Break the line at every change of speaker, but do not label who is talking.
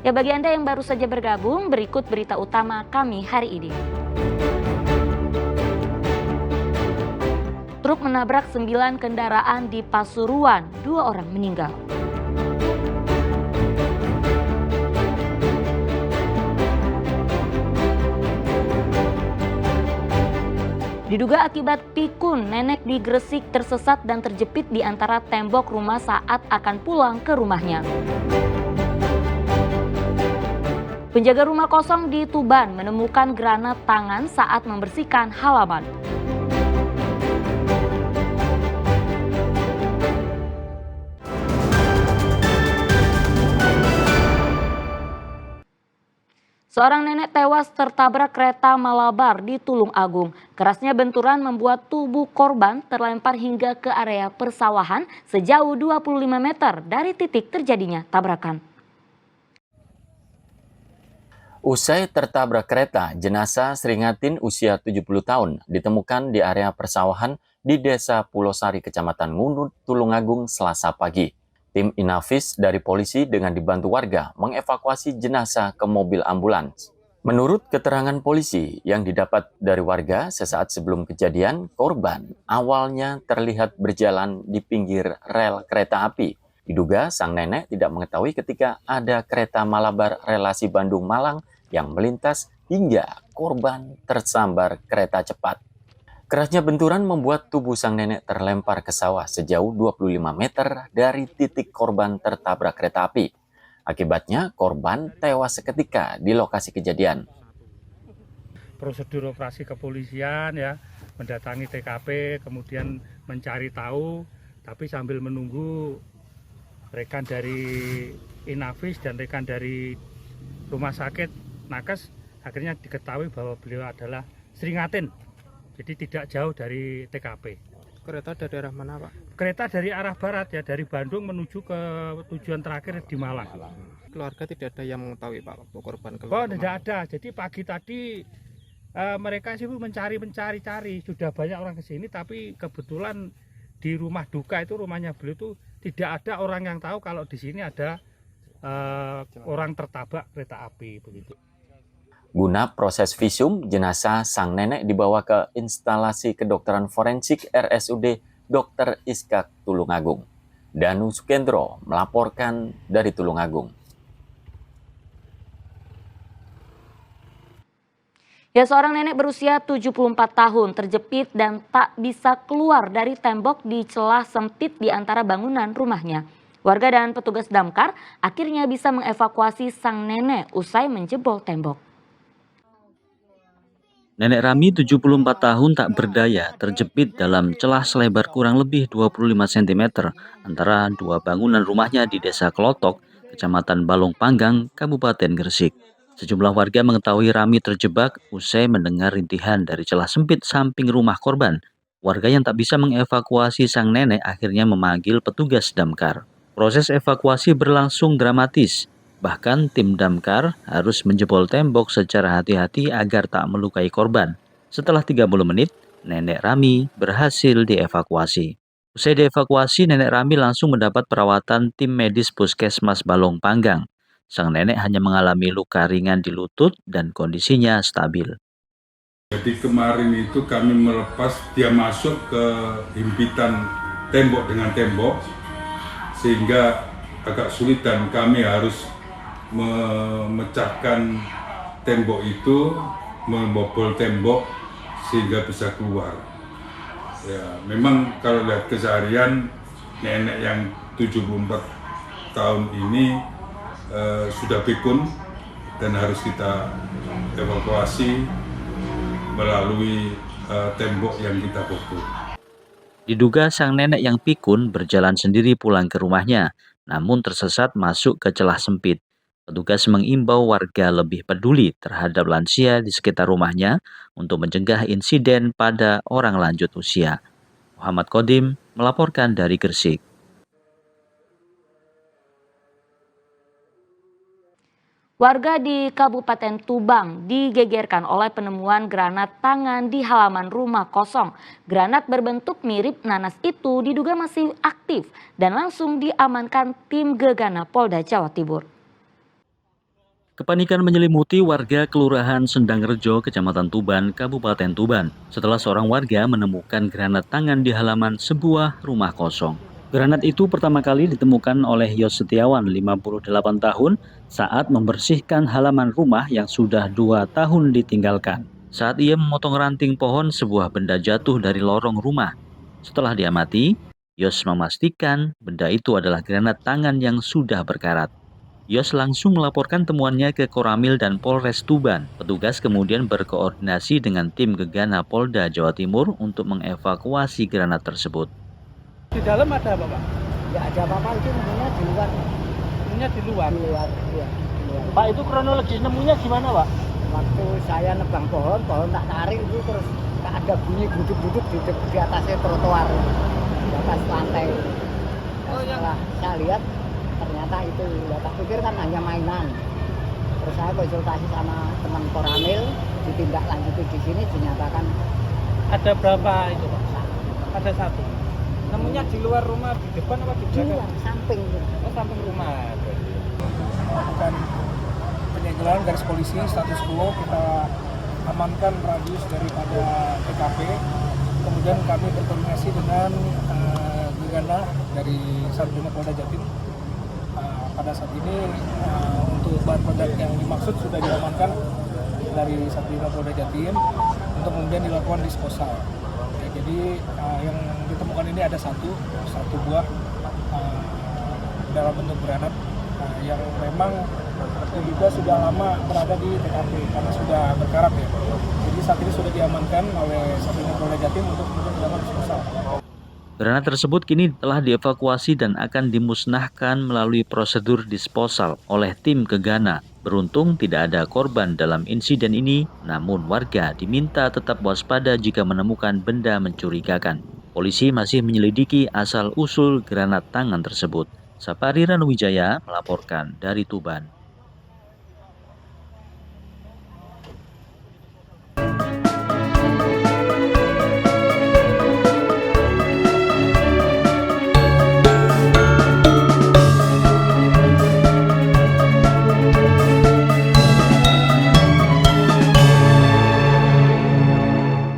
Ya, bagi Anda yang baru saja bergabung, berikut berita utama kami hari ini. Truk menabrak 9 kendaraan di Pasuruan, 2 orang meninggal. Diduga akibat pikun, nenek di Gresik tersesat dan terjepit di antara tembok rumah saat akan pulang ke rumahnya. Penjaga rumah kosong di Tuban menemukan granat tangan saat membersihkan halaman. Seorang nenek tewas tertabrak kereta Malabar di Tulung Agung. Kerasnya benturan membuat tubuh korban terlempar hingga ke area persawahan sejauh 25 meter dari titik terjadinya tabrakan.
Usai tertabrak kereta, jenazah Sringatin usia 70 tahun ditemukan di area persawahan di Desa Pulau Sari, Kecamatan Ngunut, Tulungagung, Selasa pagi. Tim Inavis dari polisi dengan dibantu warga mengevakuasi jenazah ke mobil ambulans. Menurut keterangan polisi yang didapat dari warga sesaat sebelum kejadian, korban awalnya terlihat berjalan di pinggir rel kereta api. Diduga sang nenek tidak mengetahui ketika ada kereta Malabar relasi Bandung-Malang yang melintas hingga korban tersambar kereta cepat. Kerasnya benturan membuat tubuh sang nenek terlempar ke sawah sejauh 25 meter dari titik korban tertabrak kereta api. Akibatnya korban tewas seketika di lokasi kejadian.
Prosedur operasi kepolisian ya, mendatangi TKP, kemudian mencari tahu, tapi sambil menunggu rekan dari Inavis dan rekan dari rumah sakit Nakes, akhirnya diketahui bahwa beliau adalah Sringatin. Jadi tidak jauh dari TKP.
Kereta dari arah mana, Pak?
Kereta dari arah barat ya, dari Bandung menuju ke tujuan terakhir di Malang.
Keluarga tidak ada yang mengetahui, Pak, waktu korban
Oh,
keluar?
tidak ada. Jadi pagi tadi mereka sih mencari, sudah banyak orang ke sini, tapi kebetulan di rumah duka itu, rumahnya beliau itu tidak ada orang yang tahu kalau di sini ada orang tertabrak kereta api begitu.
Guna proses visum, jenazah sang nenek dibawa ke instalasi kedokteran forensik RSUD Dr. Iskak Tulungagung. Danu Sukendro melaporkan dari Tulungagung.
Ya, seorang nenek berusia 74 tahun terjepit dan tak bisa keluar dari tembok di celah sempit di antara bangunan rumahnya. Warga dan petugas damkar akhirnya bisa mengevakuasi sang nenek usai menjebol tembok.
Nenek Rami 74 tahun tak berdaya terjepit dalam celah selebar kurang lebih 25 cm antara dua bangunan rumahnya di Desa Klotok, Kecamatan Balong Panggang, Kabupaten Gresik. Sejumlah warga mengetahui Rami terjebak usai mendengar rintihan dari celah sempit samping rumah korban. Warga yang tak bisa mengevakuasi sang nenek akhirnya memanggil petugas damkar. Proses evakuasi berlangsung dramatis. Bahkan tim damkar harus menjebol tembok secara hati-hati agar tak melukai korban. Setelah 30 menit, Nenek Rami berhasil dievakuasi. Usai dievakuasi, Nenek Rami langsung mendapat perawatan tim medis Puskesmas Balong Panggang. Sang nenek hanya mengalami luka ringan di lutut dan kondisinya stabil.
Jadi kemarin itu kami melepas dia masuk ke himpitan tembok dengan tembok, sehingga agak sulit dan kami harus memecahkan tembok itu, membobol tembok sehingga bisa keluar. Ya, memang kalau lihat keseharian nenek yang 74 tahun ini sudah pikun dan harus kita evakuasi melalui tembok yang kita bobol.
Diduga sang nenek yang pikun berjalan sendiri pulang ke rumahnya, namun tersesat masuk ke celah sempit. Petugas mengimbau warga lebih peduli terhadap lansia di sekitar rumahnya untuk mencegah insiden pada orang lanjut usia. Muhammad Kodim melaporkan dari Gresik.
Warga di Kabupaten Tuban digegerkan oleh penemuan granat tangan di halaman rumah kosong. Granat berbentuk mirip nanas itu diduga masih aktif dan langsung diamankan tim Gegana Polda Jawa Timur.
Kepanikan menyelimuti warga Kelurahan Sendangrejo, Kecamatan Tuban, Kabupaten Tuban, setelah seorang warga menemukan granat tangan di halaman sebuah rumah kosong. Granat itu pertama kali ditemukan oleh Yos Setiawan, 58 tahun, saat membersihkan halaman rumah yang sudah 2 tahun ditinggalkan. Saat ia memotong ranting pohon, sebuah benda jatuh dari lorong rumah. Setelah diamati, Yos memastikan benda itu adalah granat tangan yang sudah berkarat. Yos langsung melaporkan temuannya ke Koramil dan Polres Tuban. Petugas kemudian berkoordinasi dengan tim Gegana Polda Jawa Timur untuk mengevakuasi granat tersebut.
Di dalam ada apa, Pak?
Ya ada apa-apa itu nemunya di luar.
Nemunya di luar.
Di luar, iya, di luar.
Pak, itu kronologis nemunya gimana, Pak?
Waktu saya nebang pohon tak tarik itu terus tak ada bunyi duduk-duduk di atasnya trotoar, di atas lantai. Dan setelah saya lihat ternyata itu, ya tak pikir kan hanya mainan. Terus saya konsultasi sama teman Koramil, ditindaklanjuti di sini dinyatakan
Ada berapa itu, Pak? Ada satu. Nemunya di luar rumah, di depan apa di
di
belakang?
luar, samping.
Oh, samping rumah. Melakukan penyegelan garis polisi status quo, kita amankan radius daripada TKP. Kemudian kami berkoordinasi dengan Gegana dari Satrimo Polda Jatim. Pada saat ini untuk bahan peledak yang dimaksud sudah diamankan dari Satrimo Polda Jatim untuk kemudian dilakukan disposal. Ya, jadi yang ditemukan ini ada satu buah dalam bentuk granat yang memang juga sudah lama berada di TKP karena sudah berkarat ya. Jadi saat ini sudah diamankan oleh Satrimo Polda Jatim untuk kemudian dilakukan disposal.
Granat tersebut kini telah dievakuasi dan akan dimusnahkan melalui prosedur disposal oleh tim Gegana. Beruntung tidak ada korban dalam insiden ini, namun warga diminta tetap waspada jika menemukan benda mencurigakan. Polisi masih menyelidiki asal-usul granat tangan tersebut. Sapari Ranuwijaya melaporkan dari Tuban.